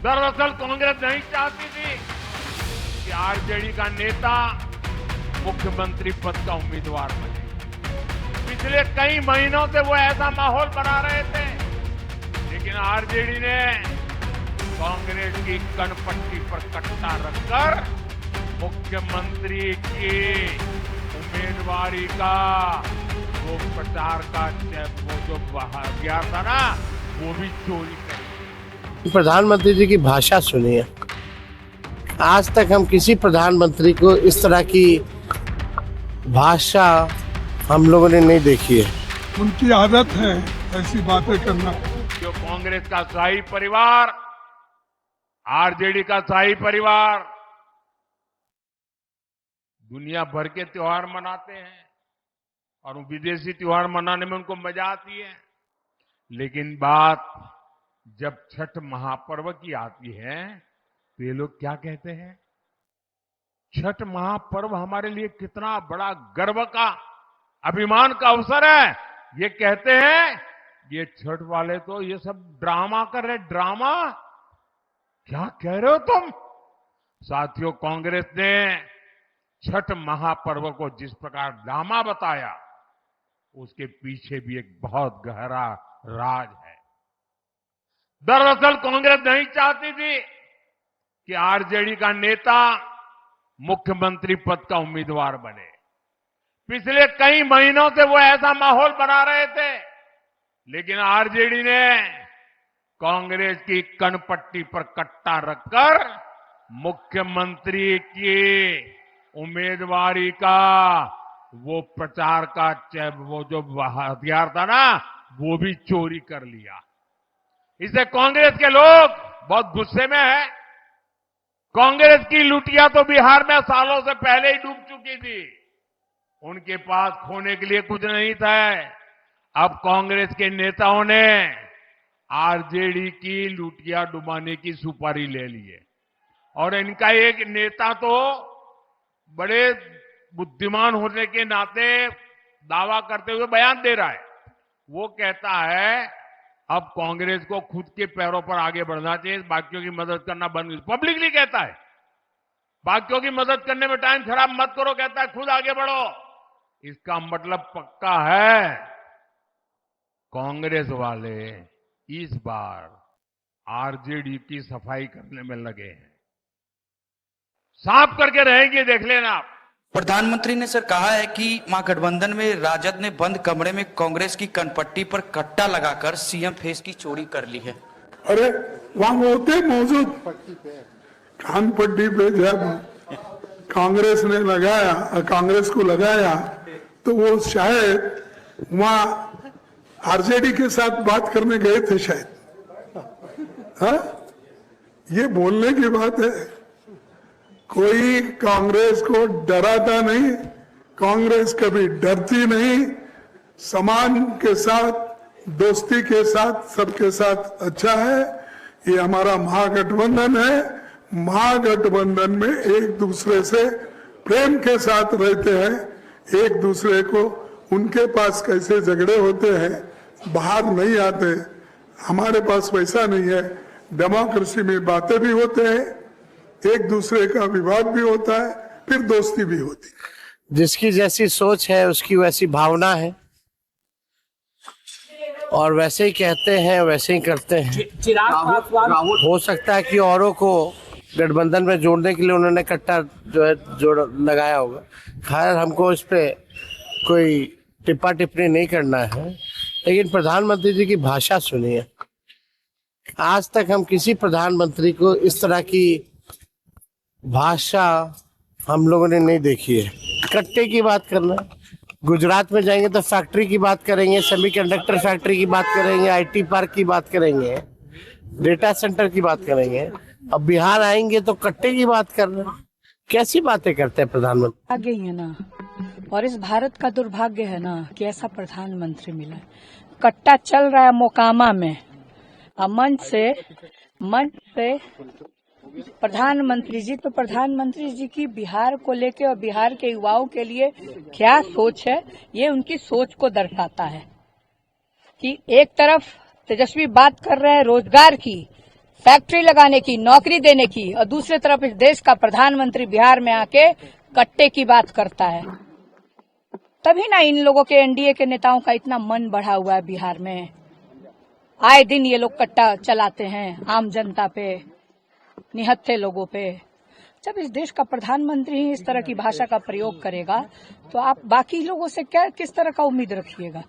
दरअसल कांग्रेस नहीं चाहती थी कि आरजेडी का नेता मुख्यमंत्री पद का उम्मीदवार बने। पिछले कई महीनों से वो ऐसा माहौल बना रहे थे, लेकिन आरजेडी ने कांग्रेस की कनपट्टी पर कट्टा रखकर मुख्यमंत्री की उम्मीदवारी का वो प्रचार का वो जो गया था ना, वो भी चोरी कर। प्रधानमंत्री जी की भाषा सुनिए। आज तक हम किसी प्रधानमंत्री को इस तरह की भाषा हम लोगों ने नहीं देखी है। उनकी आदत है ऐसी बातें करना। जो कांग्रेस का शाही परिवार, आरजेडी का शाही परिवार दुनिया भर के त्योहार मनाते हैं और विदेशी त्योहार मनाने में उनको मजा आती है, लेकिन बात जब छठ महापर्व की आती है तो ये लोग क्या कहते हैं? छठ महापर्व हमारे लिए कितना बड़ा गर्व का, अभिमान का अवसर है। ये कहते हैं ये छठ वाले तो ये सब ड्रामा कर रहे। ड्रामा क्या कह रहे हो तुम? साथियों, कांग्रेस ने छठ महापर्व को जिस प्रकार ड्रामा बताया, उसके पीछे भी एक बहुत गहरा राज है। दरअसल कांग्रेस नहीं चाहती थी कि आरजेडी का नेता मुख्यमंत्री पद का उम्मीदवार बने। पिछले कई महीनों से वो ऐसा माहौल बना रहे थे, लेकिन आरजेडी ने कांग्रेस की कनपट्टी पर कट्टा रखकर मुख्यमंत्री की उम्मीदवारी का वो प्रचार का वो जो हथियार था ना, वो भी चोरी कर लिया। इससे कांग्रेस के लोग बहुत गुस्से में हैं। कांग्रेस की लुटिया तो बिहार में सालों से पहले ही डूब चुकी थी। उनके पास खोने के लिए कुछ नहीं था। अब कांग्रेस के नेताओं ने आरजेडी की लुटिया डुबाने की सुपारी ले ली है और इनका एक नेता तो बड़े बुद्धिमान होने के नाते दावा करते हुए बयान दे रहा है। वो कहता है अब कांग्रेस को खुद के पैरों पर आगे बढ़ना चाहिए, बाकियों की मदद करना बंद। पब्लिकली कहता है बाकियों की मदद करने में टाइम खराब मत करो, कहता है खुद आगे बढ़ो। इसका मतलब पक्का है कांग्रेस वाले इस बार आरजेडी की सफाई करने में लगे हैं। साफ करके रहेंगे, देख लेना आप। प्रधानमंत्री ने सर कहा है कि महागठबंधन में राजद ने बंद कमरे में कांग्रेस की कनपट्टी पर कट्टा लगाकर सीएम फेस की चोरी कर ली है। अरे वहां होते मौजूद कानपट्टी पे जब कांग्रेस ने लगाया, कांग्रेस को लगाया, तो वो शायद वहां आरजेडी के साथ बात करने गए थे शायद। हाँ, ये बोलने की बात है। कोई कांग्रेस को डराता नहीं, कांग्रेस कभी डरती नहीं। समान के साथ, दोस्ती के साथ, सबके साथ अच्छा है। ये हमारा महागठबंधन है। महागठबंधन में एक दूसरे से प्रेम के साथ रहते हैं। एक दूसरे को उनके पास कैसे झगड़े होते हैं बाहर नहीं आते। हमारे पास वैसा नहीं है। डेमोक्रेसी में बातें भी होते हैं, एक दूसरे का विवाद भी होता है, फिर दोस्ती भी होती है। जिसकी जैसी सोच है उसकी वैसी भावना है और वैसे ही कहते हैं वैसे ही करते हैं। हो सकता है कि औरों को गठबंधन में जोड़ने के लिए उन्होंने कट्टा जो है जोड़ लगाया होगा। खैर, हमको इस पे कोई टिप्पा टिप्पणी नहीं करना है, लेकिन प्रधानमंत्री जी की भाषा सुनिए। आज तक हम किसी प्रधानमंत्री को इस तरह की भाषा हम लोगों ने नहीं देखी है। कट्टे की बात करना, गुजरात में जाएंगे तो फैक्ट्री की बात करेंगे, सेमीकंडक्टर फैक्ट्री की बात करेंगे, आईटी पार्क की बात करेंगे, डेटा सेंटर की बात करेंगे। अब बिहार आएंगे तो कट्टे की बात कर रहे हैं। कैसी बातें करते हैं प्रधानमंत्री? आगे ही है ना, और इस भारत का दुर्भाग्य है ना कि ऐसा प्रधानमंत्री मिला। कट्टा चल रहा है मोकामा में, मंच से प्रधानमंत्री जी की बिहार को लेके और बिहार के युवाओं के लिए क्या सोच है, ये उनकी सोच को दर्शाता है कि एक तरफ तेजस्वी बात कर रहे हैं रोजगार की, फैक्ट्री लगाने की, नौकरी देने की, और दूसरी तरफ इस देश का प्रधानमंत्री बिहार में आके कट्टे की बात करता है। तभी ना इन लोगों के एनडीए के नेताओं का इतना मन बढ़ा हुआ है बिहार में। आए दिन ये लोग कट्टा चलाते हैं आम जनता पे, निहत्थे लोगों पे। जब इस देश का प्रधानमंत्री ही इस तरह की भाषा का प्रयोग करेगा तो आप बाकी लोगों से क्या किस तरह का उम्मीद रखिएगा।